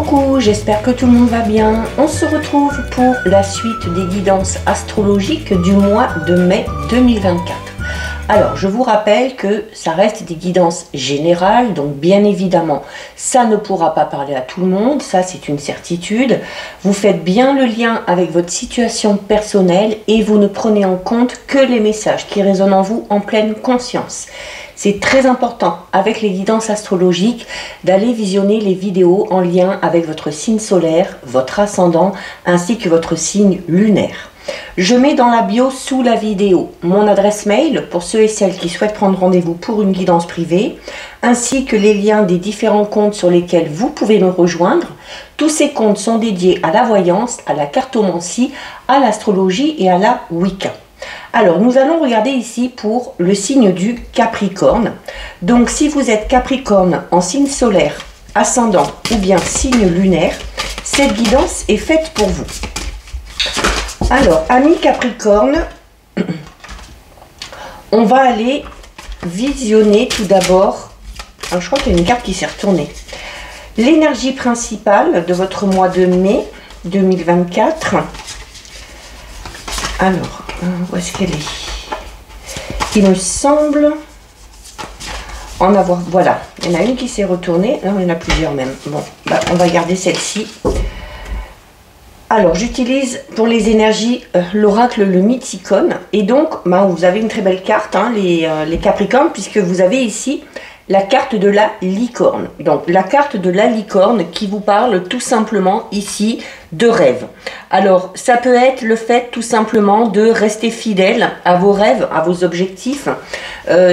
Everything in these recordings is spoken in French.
Coucou, j'espère que tout le monde va bien. On se retrouve pour la suite des guidances astrologiques du mois de mai 2024. Alors, je vous rappelle que ça reste des guidances générales, donc bien évidemment, ça ne pourra pas parler à tout le monde, ça c'est une certitude. Vous faites bien le lien avec votre situation personnelle et vous ne prenez en compte que les messages qui résonnent en vous en pleine conscience. C'est très important avec les guidances astrologiques d'aller visionner les vidéos en lien avec votre signe solaire, votre ascendant ainsi que votre signe lunaire. Je mets dans la bio sous la vidéo mon adresse mail pour ceux et celles qui souhaitent prendre rendez-vous pour une guidance privée, ainsi que les liens des différents comptes sur lesquels vous pouvez me rejoindre. Tous ces comptes sont dédiés à la voyance, à la cartomancie, à l'astrologie et à la Wicca. Alors, nous allons regarder ici pour le signe du Capricorne. Donc, si vous êtes Capricorne en signe solaire, ascendant ou bien signe lunaire, cette guidance est faite pour vous. Alors, amis Capricorne, on va aller visionner tout d'abord, je crois qu'il y a une carte qui s'est retournée, l'énergie principale de votre mois de mai 2024. Alors, où est-ce qu'elle est? Il me semble en avoir, voilà, il y en a une qui s'est retournée, là il y en a plusieurs même. Bon, bah, on va garder celle-ci. Alors, j'utilise pour les énergies l'oracle, le Mythicone. Et donc, bah, vous avez une très belle carte, hein, les Capricornes, puisque vous avez ici la carte de la licorne. Donc, la carte de la licorne qui vous parle tout simplement ici de rêve. Alors, ça peut être le fait tout simplement de rester fidèle à vos rêves, à vos objectifs.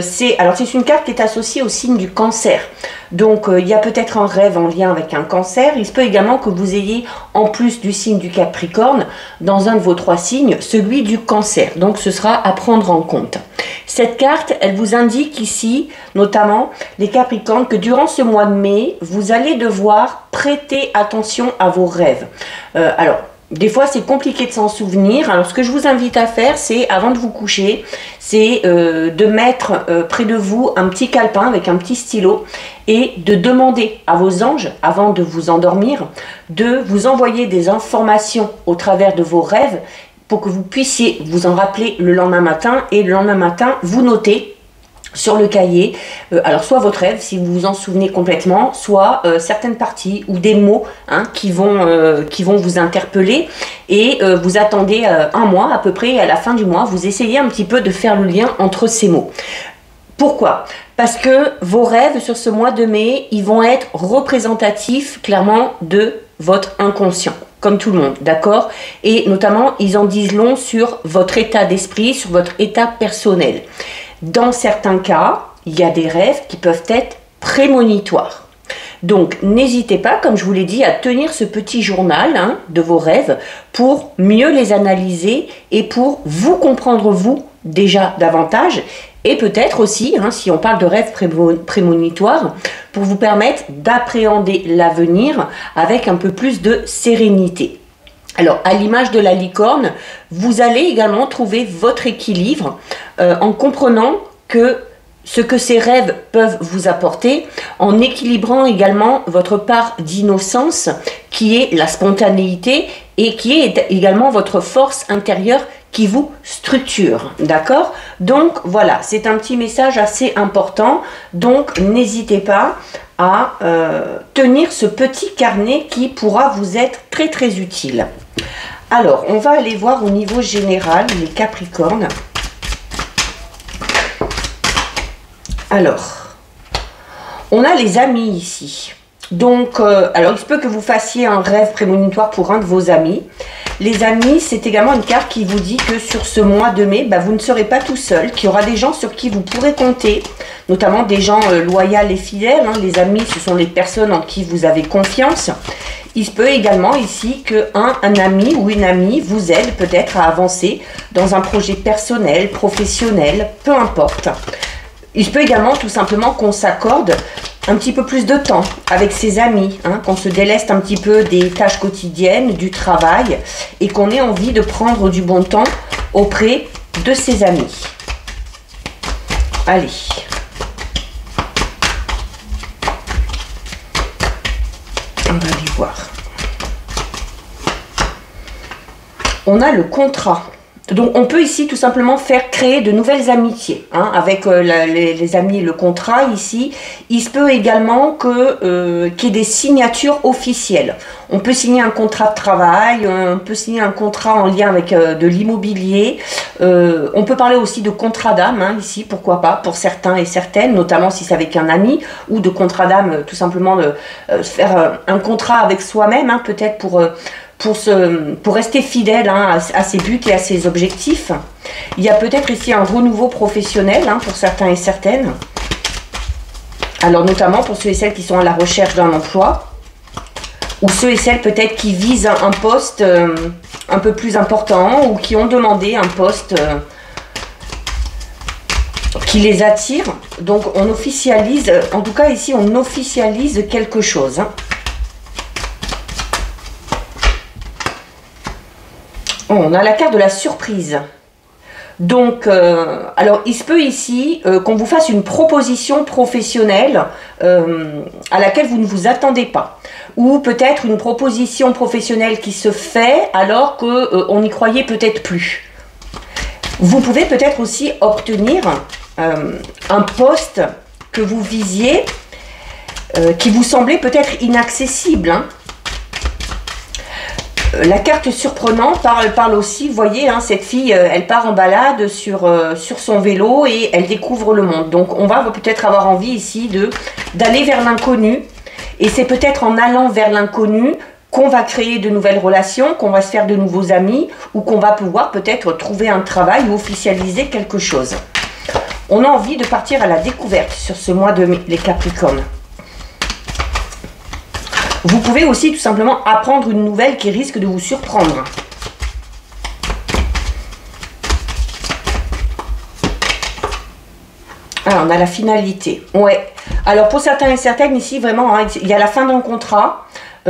C'est une carte qui est associée au signe du Cancer. Donc, il y a peut-être un rêve en lien avec un cancer. Il se peut également que vous ayez, en plus du signe du Capricorne, dans un de vos trois signes, celui du Cancer. Donc, ce sera à prendre en compte. Cette carte, elle vous indique ici, notamment, les Capricornes, que durant ce mois de mai, vous allez devoir prêter attention à vos rêves. Alors, des fois, c'est compliqué de s'en souvenir. Alors, ce que je vous invite à faire, c'est, avant de vous coucher, c'est de mettre près de vous un petit calepin avec un petit stylo et de demander à vos anges, avant de vous endormir, de vous envoyer des informations au travers de vos rêves pour que vous puissiez vous en rappeler le lendemain matin. Et le lendemain matin, vous notez sur le cahier, alors soit votre rêve, si vous vous en souvenez complètement, soit certaines parties ou des mots hein, qui vont vous interpeller, et vous attendez un mois à peu près, et à la fin du mois, vous essayez un petit peu de faire le lien entre ces mots. Pourquoi? Parce que vos rêves sur ce mois de mai, ils vont être représentatifs clairement de votre inconscient, comme tout le monde, d'accord? Et notamment, ils en disent long sur votre état d'esprit, sur votre état personnel. Dans certains cas, il y a des rêves qui peuvent être prémonitoires. Donc, n'hésitez pas, comme je vous l'ai dit, à tenir ce petit journal hein, de vos rêves pour mieux les analyser et pour vous comprendre, vous, déjà davantage. Et peut-être aussi, hein, si on parle de rêves prémonitoires, pour vous permettre d'appréhender l'avenir avec un peu plus de sérénité. Alors, à l'image de la licorne, vous allez également trouver votre équilibre en comprenant que ce que ces rêves peuvent vous apporter, en équilibrant également votre part d'innocence, qui est la spontanéité, et qui est également votre force intérieure qui vous structure, d'accord? Donc, voilà, c'est un petit message assez important, donc n'hésitez pas à tenir ce petit carnet qui pourra vous être très très utile. Alors, on va aller voir au niveau général les Capricornes. Alors, on a les amis ici. Donc, alors il se peut que vous fassiez un rêve prémonitoire pour un de vos amis. Les amis, c'est également une carte qui vous dit que sur ce mois de mai, bah, vous ne serez pas tout seul, qu'il y aura des gens sur qui vous pourrez compter, notamment des gens loyaux et fidèles. Hein. Les amis, ce sont les personnes en qui vous avez confiance. Il se peut également ici qu'un ami ou une amie vous aide peut-être à avancer dans un projet personnel, professionnel, peu importe. Il se peut également tout simplement qu'on s'accorde un petit peu plus de temps avec ses amis, hein, qu'on se déleste un petit peu des tâches quotidiennes, du travail, et qu'on ait envie de prendre du bon temps auprès de ses amis. Allez. On va aller voir. On a le contrat. Donc on peut ici tout simplement faire créer de nouvelles amitiés, hein, avec les amis et le contrat ici. Il se peut également qu'il y ait des signatures officielles. On peut signer un contrat de travail, on peut signer un contrat en lien avec de l'immobilier. On peut parler aussi de contrat d'âme, hein, ici, pourquoi pas, pour certains et certaines, notamment si c'est avec un ami, ou de contrat d'âme, tout simplement de faire un contrat avec soi-même, hein, peut-être pour rester fidèle, hein, à ses buts et à ses objectifs. Il y a peut-être ici un renouveau professionnel, hein, pour certains et certaines. Alors notamment pour ceux et celles qui sont à la recherche d'un emploi, ou ceux et celles peut-être qui visent un poste un peu plus important, ou qui ont demandé un poste qui les attire. Donc on officialise, en tout cas ici on officialise quelque chose, hein. On a la carte de la surprise. Donc, alors il se peut ici qu'on vous fasse une proposition professionnelle à laquelle vous ne vous attendez pas. Ou peut-être une proposition professionnelle qui se fait alors qu'on n'y croyait peut-être plus. Vous pouvez peut-être aussi obtenir un poste que vous visiez, qui vous semblait peut-être inaccessible, hein. La carte surprenante parle aussi, vous voyez, hein, cette fille, elle part en balade sur son vélo et elle découvre le monde. Donc on va peut-être avoir envie ici d'aller vers l'inconnu. Et c'est peut-être en allant vers l'inconnu qu'on va créer de nouvelles relations, qu'on va se faire de nouveaux amis, ou qu'on va pouvoir peut-être trouver un travail ou officialiser quelque chose. On a envie de partir à la découverte sur ce mois de mai, les Capricornes. Vous pouvez aussi tout simplement apprendre une nouvelle qui risque de vous surprendre. Alors, on a la finalité. Ouais. Alors, pour certains et certaines, ici, vraiment, hein, il y a la fin d'un contrat,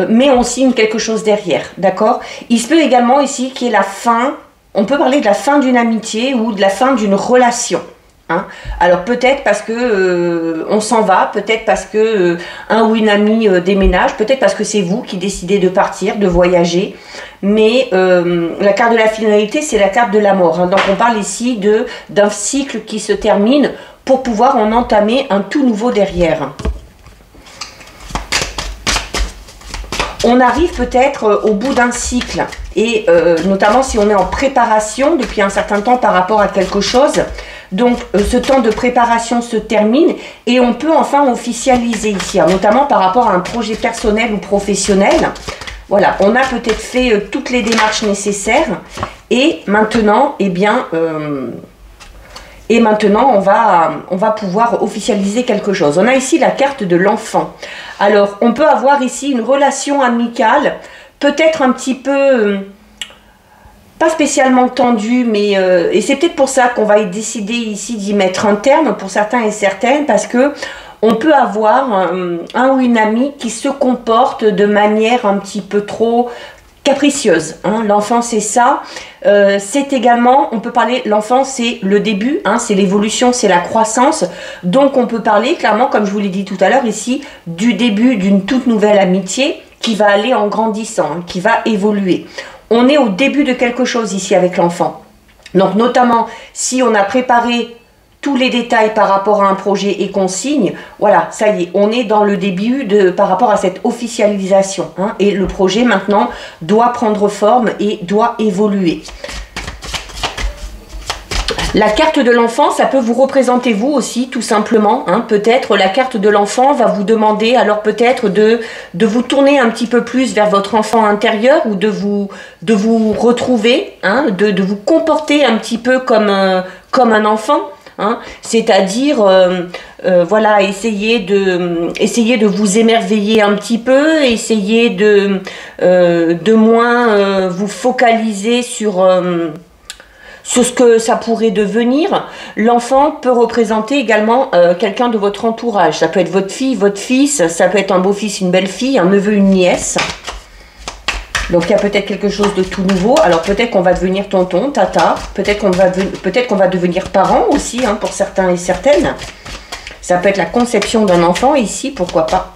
mais on signe quelque chose derrière, d'accord? Il se peut également ici qu'il y ait la fin, on peut parler de la fin d'une amitié ou de la fin d'une relation. Hein. Alors peut-être parce que on s'en va, peut-être parce que un ou une amie déménage, peut-être parce que c'est vous qui décidez de partir, de voyager. Mais la carte de la finalité, c'est la carte de la mort. Hein. Donc on parle ici d'un cycle qui se termine pour pouvoir en entamer un tout nouveau derrière. On arrive peut-être au bout d'un cycle et notamment si on est en préparation depuis un certain temps par rapport à quelque chose. Donc ce temps de préparation se termine et on peut enfin officialiser ici, hein, notamment par rapport à un projet personnel ou professionnel. Voilà, on a peut-être fait toutes les démarches nécessaires et maintenant, eh bien, on va pouvoir officialiser quelque chose. On a ici la carte de l'enfant. Alors, on peut avoir ici une relation amicale, peut-être un petit peu... pas spécialement tendue, mais et c'est peut-être pour ça qu'on va décider ici d'y mettre un terme pour certains et certaines, parce que on peut avoir un ou une amie qui se comporte de manière un petit peu trop capricieuse. Hein. L'enfant, c'est ça. C'est également, on peut parler, l'enfant, c'est le début, hein, c'est l'évolution, c'est la croissance. Donc, on peut parler clairement, comme je vous l'ai dit tout à l'heure ici, du début d'une toute nouvelle amitié qui va aller en grandissant, hein, qui va évoluer. On est au début de quelque chose ici avec l'enfant. Donc notamment, si on a préparé tous les détails par rapport à un projet et qu'on signe, voilà, ça y est, on est dans le début par rapport à cette officialisation. Hein, et le projet maintenant doit prendre forme et doit évoluer. La carte de l'enfant, ça peut vous représenter vous aussi, tout simplement. Hein. Peut-être la carte de l'enfant va vous demander alors peut-être de vous tourner un petit peu plus vers votre enfant intérieur ou de vous retrouver, hein, de vous comporter un petit peu comme un enfant. Hein. C'est-à-dire, voilà, essayer de vous émerveiller un petit peu, essayer de moins vous focaliser sur ce que ça pourrait devenir. L'enfant peut représenter également quelqu'un de votre entourage. Ça peut être votre fille, votre fils, ça peut être un beau-fils, une belle-fille, un neveu, une nièce. Donc il y a peut-être quelque chose de tout nouveau. Alors peut-être qu'on va devenir tonton, tata, peut-être qu'on va devenir parent aussi, hein, pour certains et certaines. Ça peut être la conception d'un enfant ici, pourquoi pas.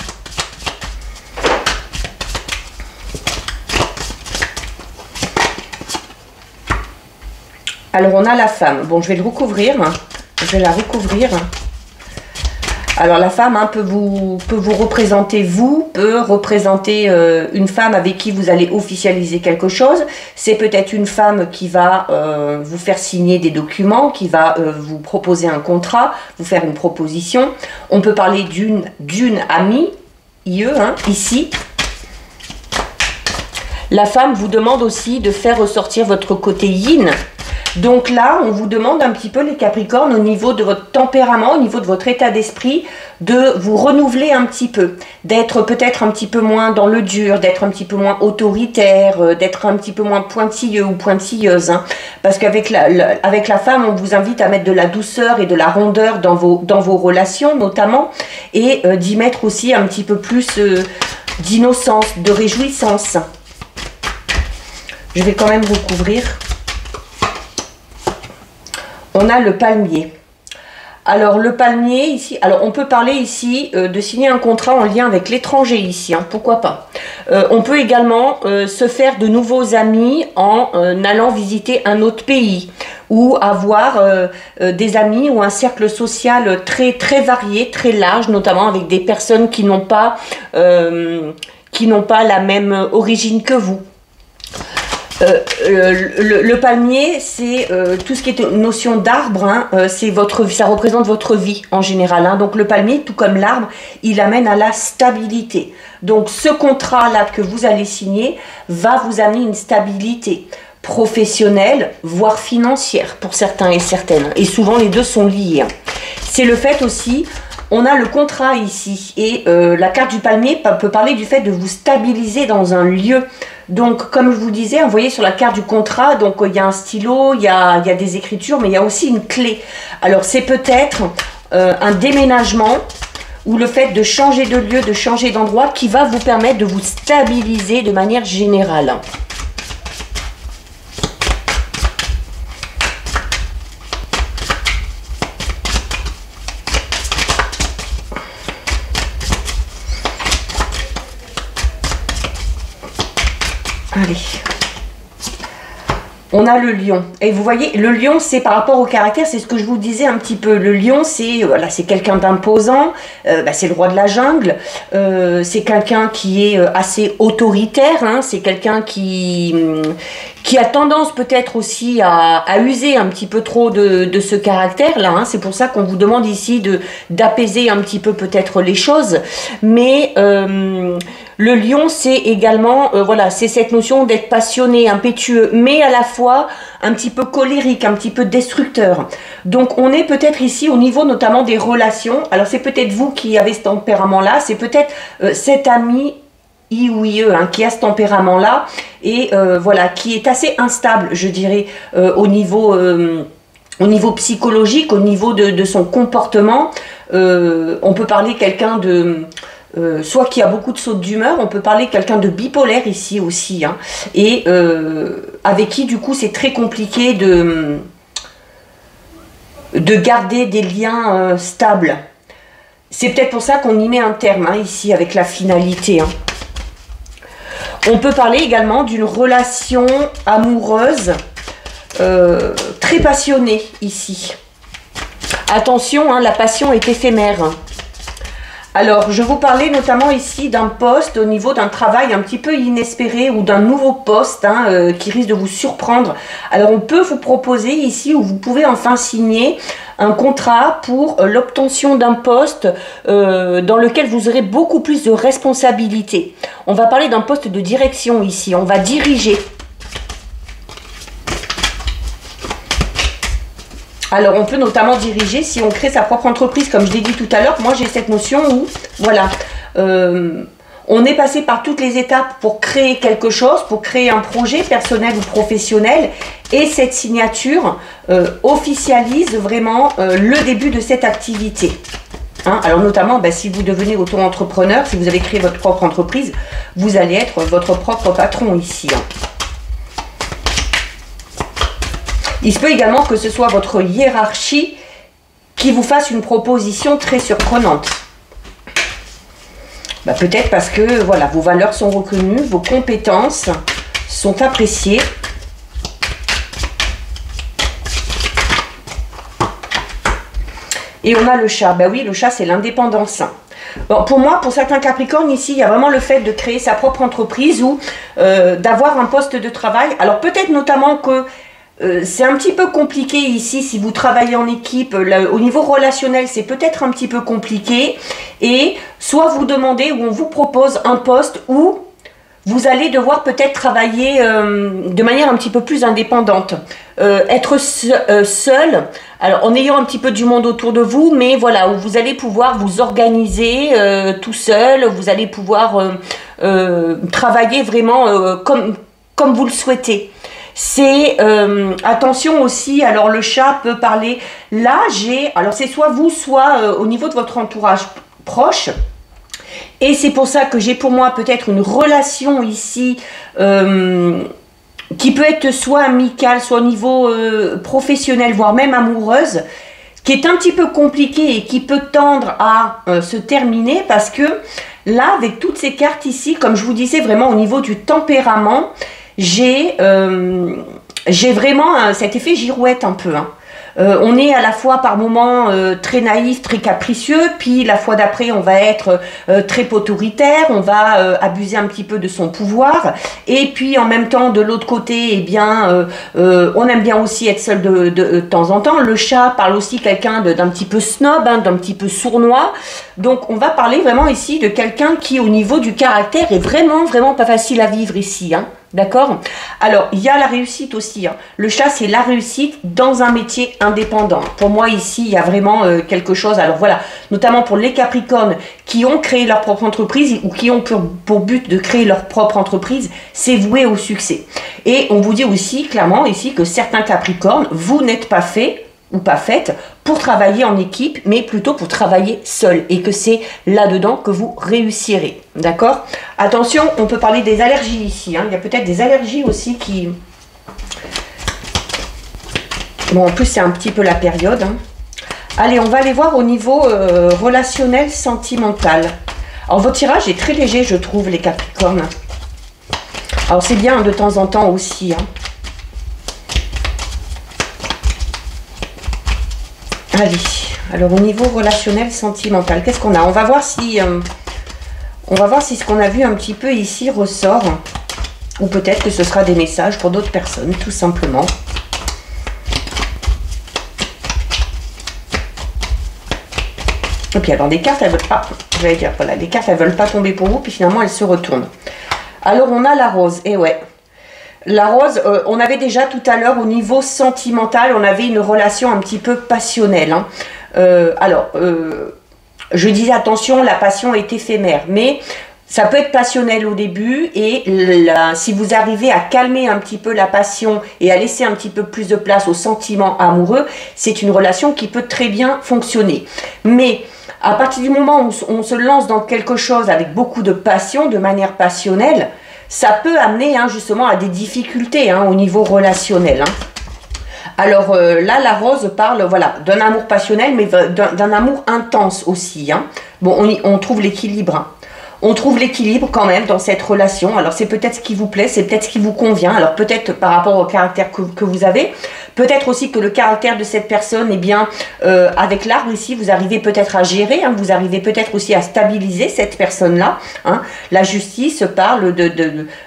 Alors, on a la femme. Bon, je vais le recouvrir. Je vais la recouvrir. Alors, la femme peut vous représenter vous, peut représenter une femme avec qui vous allez officialiser quelque chose. C'est peut-être une femme qui va vous faire signer des documents, qui va vous proposer un contrat, vous faire une proposition. On peut parler d'une amie, IE, ici. La femme vous demande aussi de faire ressortir votre côté yin. Donc là, on vous demande un petit peu, les Capricornes, au niveau de votre tempérament, au niveau de votre état d'esprit, de vous renouveler un petit peu, d'être peut-être un petit peu moins dans le dur, d'être un petit peu moins autoritaire, d'être un petit peu moins pointilleux ou pointilleuse. Parce qu'avec avec la femme, on vous invite à mettre de la douceur et de la rondeur dans vos relations, notamment, et d'y mettre aussi un petit peu plus d'innocence, de réjouissance. Je vais quand même recouvrir. On a le palmier. Alors, le palmier, ici, alors on peut parler ici de signer un contrat en lien avec l'étranger ici, pourquoi pas. On peut également se faire de nouveaux amis en allant visiter un autre pays ou avoir des amis ou un cercle social très, très varié, très large, notamment avec des personnes qui n'ont pas la même origine que vous. Le palmier, c'est tout ce qui est notion d'arbre, c'est ça représente votre vie en général. Donc le palmier, tout comme l'arbre, il amène à la stabilité. Donc ce contrat-là que vous allez signer va vous amener une stabilité professionnelle, voire financière pour certains et certaines. Et souvent les deux sont liés. C'est le fait aussi... On a le contrat ici et la carte du palmier peut parler du fait de vous stabiliser dans un lieu. Donc, comme je vous disais, vous voyez sur la carte du contrat, donc il y a un stylo, il y a des écritures, mais il y a aussi une clé. Alors, c'est peut-être un déménagement ou le fait de changer de lieu, de changer d'endroit qui va vous permettre de vous stabiliser de manière générale. Allez, on a le lion. Et vous voyez, le lion, c'est par rapport au caractère, c'est ce que je vous disais un petit peu. Le lion, c'est voilà, c'est quelqu'un d'imposant, c'est le roi de la jungle, c'est quelqu'un qui est assez autoritaire, c'est quelqu'un qui a tendance peut-être aussi à user un petit peu trop de ce caractère-là. C'est pour ça qu'on vous demande ici d'apaiser un petit peu peut-être les choses. Mais... le lion, c'est également, voilà, c'est cette notion d'être passionné, impétueux, mais à la fois un petit peu colérique, un petit peu destructeur. Donc, on est peut-être ici au niveau notamment des relations. Alors, c'est peut-être vous qui avez ce tempérament-là, c'est peut-être cet ami I ou IE qui a ce tempérament-là et voilà, qui est assez instable, je dirais, au niveau psychologique, au niveau de son comportement. On peut parler quelqu'un de... soit qui a beaucoup de sautes d'humeur, on peut parler quelqu'un de bipolaire ici aussi, et avec qui du coup c'est très compliqué de garder des liens stables. C'est peut-être pour ça qu'on y met un terme ici avec la finalité. On peut parler également d'une relation amoureuse très passionnée ici. Attention, la passion est éphémère. Alors, je vous parlais notamment ici d'un poste au niveau d'un travail un petit peu inespéré ou d'un nouveau poste qui risque de vous surprendre. Alors, on peut vous proposer ici où vous pouvez enfin signer un contrat pour l'obtention d'un poste dans lequel vous aurez beaucoup plus de responsabilités. On va parler d'un poste de direction ici. On va diriger. Alors, on peut notamment diriger si on crée sa propre entreprise, comme je l'ai dit tout à l'heure. Moi, j'ai cette notion où, voilà, on est passé par toutes les étapes pour créer quelque chose, pour créer un projet personnel ou professionnel. Et cette signature officialise vraiment le début de cette activité. Alors, notamment, si vous devenez auto-entrepreneur, si vous avez créé votre propre entreprise, vous allez être votre propre patron ici. Il se peut également que ce soit votre hiérarchie qui vous fasse une proposition très surprenante. Peut-être parce que voilà, vos valeurs sont reconnues, vos compétences sont appréciées. Et on a le chat. Ben oui, le chat, c'est l'indépendance. Bon, pour moi, pour certains Capricornes, ici, il y a vraiment le fait de créer sa propre entreprise ou d'avoir un poste de travail. Alors peut-être notamment que c'est un petit peu compliqué ici, si vous travaillez en équipe, au niveau relationnel, c'est peut-être un petit peu compliqué. Et soit vous demandez ou on vous propose un poste où vous allez devoir peut-être travailler de manière un petit peu plus indépendante. Être seul, alors en ayant un petit peu du monde autour de vous, mais voilà, où vous allez pouvoir vous organiser tout seul, vous allez pouvoir travailler vraiment comme vous le souhaitez. C'est attention aussi, alors le chat peut parler, là alors c'est soit vous, soit au niveau de votre entourage proche. Et c'est pour ça que j'ai pour moi peut-être une relation ici qui peut être soit amicale, soit au niveau professionnel, voire même amoureuse, qui est un petit peu compliquée et qui peut tendre à se terminer parce que là, avec toutes ces cartes ici, comme je vous disais vraiment au niveau du tempérament, j'ai vraiment cet effet girouette un peu, hein. On est à la fois par moments très naïf, très capricieux, puis la fois d'après on va être très autoritaire, on va abuser un petit peu de son pouvoir, et puis en même temps de l'autre côté, eh bien, on aime bien aussi être seul de temps en temps. Le chat parle aussi quelqu'un d'un petit peu snob, hein, d'un petit peu sournois, donc on va parler vraiment ici de quelqu'un qui au niveau du caractère est vraiment pas facile à vivre ici, hein. D'accord? Alors, il y a la réussite aussi, hein. Le chat, c'est la réussite dans un métier indépendant. Pour moi, ici, il y a vraiment quelque chose. Alors voilà, notamment pour les Capricornes qui ont créé leur propre entreprise ou qui ont pour but de créer leur propre entreprise, c'est voué au succès. Et on vous dit aussi clairement ici que certains Capricornes, vous n'êtes pas faits ou pas faite pour travailler en équipe, mais plutôt pour travailler seul, et que c'est là-dedans que vous réussirez, d'accord? Attention, on peut parler des allergies ici, hein. Il y a peut-être des allergies aussi qui... Bon, en plus, c'est un petit peu la période, hein. Allez, on va aller voir au niveau relationnel, sentimental. Alors, votre tirage est très léger, je trouve, les Capricornes. Alors, c'est bien de temps en temps aussi, hein. Allez, alors au niveau relationnel, sentimental, qu'est-ce qu'on a? On va voir si ce qu'on a vu un petit peu ici ressort. Ou peut-être que ce sera des messages pour d'autres personnes, tout simplement. Et puis alors, des cartes, elles veulent pas, j'allais dire, voilà, les cartes, elles veulent pas tomber pour vous, puis finalement, elles se retournent. Alors, on a la rose, et ouais. La rose, on avait déjà tout à l'heure au niveau sentimental, on avait une relation un petit peu passionnelle, hein. Je disais attention, la passion est éphémère, mais ça peut être passionnel au début et si vous arrivez à calmer un petit peu la passion et à laisser un petit peu plus de place aux sentiments amoureux, c'est une relation qui peut très bien fonctionner. Mais à partir du moment où on se lance dans quelque chose avec beaucoup de passion, de manière passionnelle, ça peut amener hein, justement à des difficultés hein, au niveau relationnel. Hein. Alors là, la rose parle voilà, d'un amour passionnel, mais d'un amour intense aussi. Hein. Bon, on trouve l'équilibre. Hein. On trouve l'équilibre quand même dans cette relation. Alors c'est peut-être ce qui vous plaît, c'est peut-être ce qui vous convient. Alors peut-être par rapport au caractère que vous avez. Peut-être aussi que le caractère de cette personne, eh bien, avec l'arbre ici, vous arrivez peut-être à gérer. Hein, vous arrivez peut-être aussi à stabiliser cette personne-là. Hein. La justice parle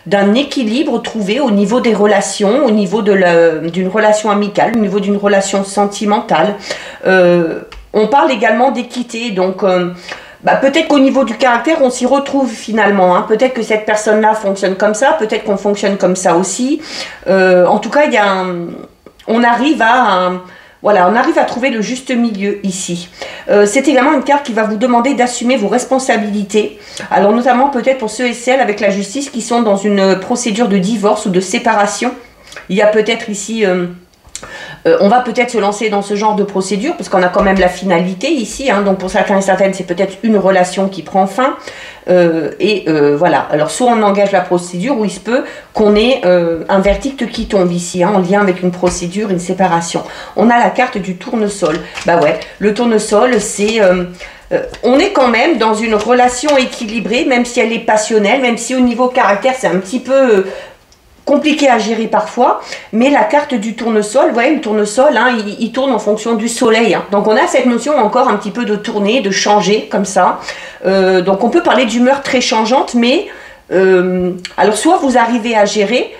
d'un équilibre trouvé au niveau des relations, au niveau d'une relation amicale, au niveau d'une relation sentimentale. On parle également d'équité, donc... peut-être qu'au niveau du caractère, on s'y retrouve finalement. Hein. Peut-être que cette personne-là fonctionne comme ça, peut-être qu'on fonctionne comme ça aussi. En tout cas, on arrive à trouver le juste milieu ici. C'est également une carte qui va vous demander d'assumer vos responsabilités. Alors notamment peut-être pour ceux et celles avec la justice qui sont dans une procédure de divorce ou de séparation. Il y a peut-être ici... on va peut-être se lancer dans ce genre de procédure parce qu'on a quand même la finalité ici, hein, donc pour certains et certaines c'est peut-être une relation qui prend fin voilà, alors soit on engage la procédure ou il se peut qu'on ait un verdict qui tombe ici, hein, en lien avec une procédure, une séparation. On a la carte du tournesol, ouais, le tournesol c'est... on est quand même dans une relation équilibrée, même si elle est passionnelle, même si au niveau caractère c'est un petit peu... compliqué à gérer parfois, mais la carte du tournesol, vous voyez, le tournesol, hein, il tourne en fonction du soleil. Hein. Donc on a cette notion encore un petit peu de tourner, de changer comme ça. Donc on peut parler d'humeur très changeante, mais alors soit vous arrivez à gérer,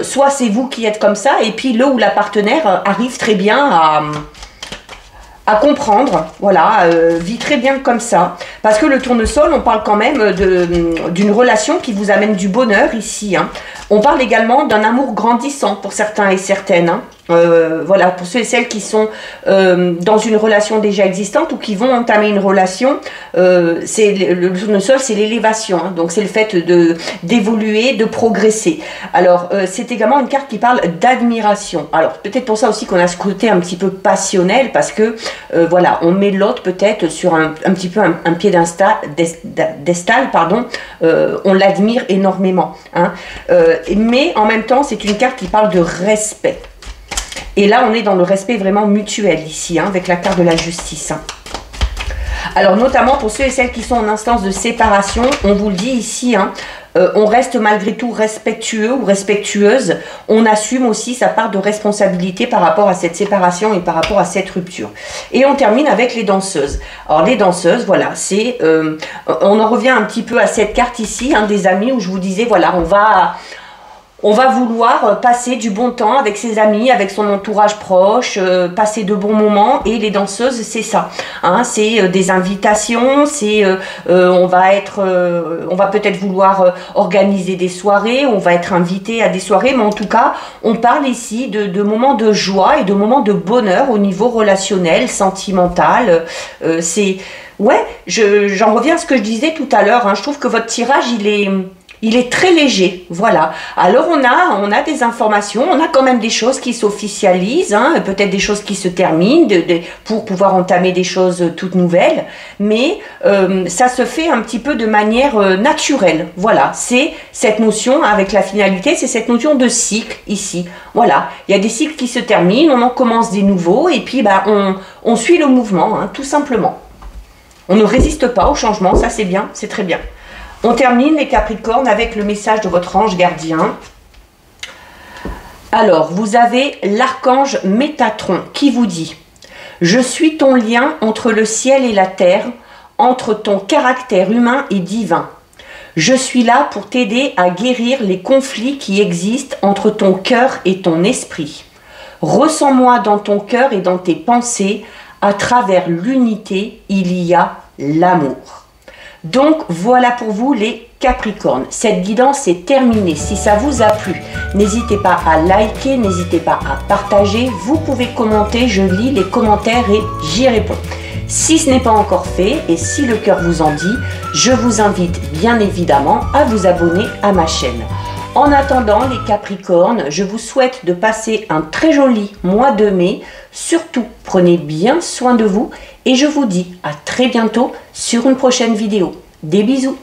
soit c'est vous qui êtes comme ça, et puis le ou la partenaire arrive très bien à comprendre, voilà, vit très bien comme ça. Parce que le tournesol, on parle quand même d'une relation qui vous amène du bonheur ici. Hein. On parle également d'un amour grandissant pour certains et certaines. Hein. Voilà, pour ceux et celles qui sont dans une relation déjà existante ou qui vont entamer une relation, le tournesol, c'est l'élévation. Hein. Donc c'est le fait d'évoluer, de progresser. Alors c'est également une carte qui parle d'admiration. Alors peut-être pour ça aussi qu'on a ce côté un petit peu passionnel, parce que voilà, on met l'autre peut-être sur un petit peu un pied d'estal, pardon, on l'admire énormément. Hein. Mais en même temps, c'est une carte qui parle de respect. Et là, on est dans le respect vraiment mutuel ici, hein, avec la carte de la justice. Hein. Alors, notamment pour ceux et celles qui sont en instance de séparation, on vous le dit ici, hein, on reste malgré tout respectueux ou respectueuse. On assume aussi sa part de responsabilité par rapport à cette séparation et par rapport à cette rupture. Et on termine avec les danseuses. Alors, les danseuses, voilà, c'est... on en revient un petit peu à cette carte ici, hein, des amis, où je vous disais, voilà, on va vouloir passer du bon temps avec ses amis, avec son entourage proche, passer de bons moments. Et les danseuses, c'est ça. Hein, c'est des invitations, c'est on va peut-être vouloir organiser des soirées, on va être invité à des soirées, mais en tout cas, on parle ici de moments de joie et de moments de bonheur au niveau relationnel, sentimental. Ouais, j'en reviens à ce que je disais tout à l'heure. Hein, je trouve que votre tirage, il est très léger, voilà. Alors on a des informations, on a quand même des choses qui s'officialisent, hein, peut-être des choses qui se terminent pour pouvoir entamer des choses toutes nouvelles, mais ça se fait un petit peu de manière naturelle, voilà. C'est cette notion, avec la finalité, c'est cette notion de cycle ici, voilà. Il y a des cycles qui se terminent, on en commence des nouveaux, et puis bah, on suit le mouvement, hein, tout simplement. On ne résiste pas au changement, ça c'est bien, c'est très bien. On termine les Capricornes avec le message de votre ange gardien. Alors, vous avez l'archange Métatron qui vous dit « Je suis ton lien entre le ciel et la terre, entre ton caractère humain et divin. Je suis là pour t'aider à guérir les conflits qui existent entre ton cœur et ton esprit. Ressens-moi dans ton cœur et dans tes pensées. À travers l'unité, il y a l'amour. » Donc voilà pour vous les Capricornes. Cette guidance est terminée. Si ça vous a plu, n'hésitez pas à liker, n'hésitez pas à partager. Vous pouvez commenter, je lis les commentaires et j'y réponds. Si ce n'est pas encore fait et si le cœur vous en dit, je vous invite bien évidemment à vous abonner à ma chaîne. En attendant les Capricornes, je vous souhaite de passer un très joli mois de mai. Surtout, prenez bien soin de vous et je vous dis à très bientôt sur une prochaine vidéo. Des bisous!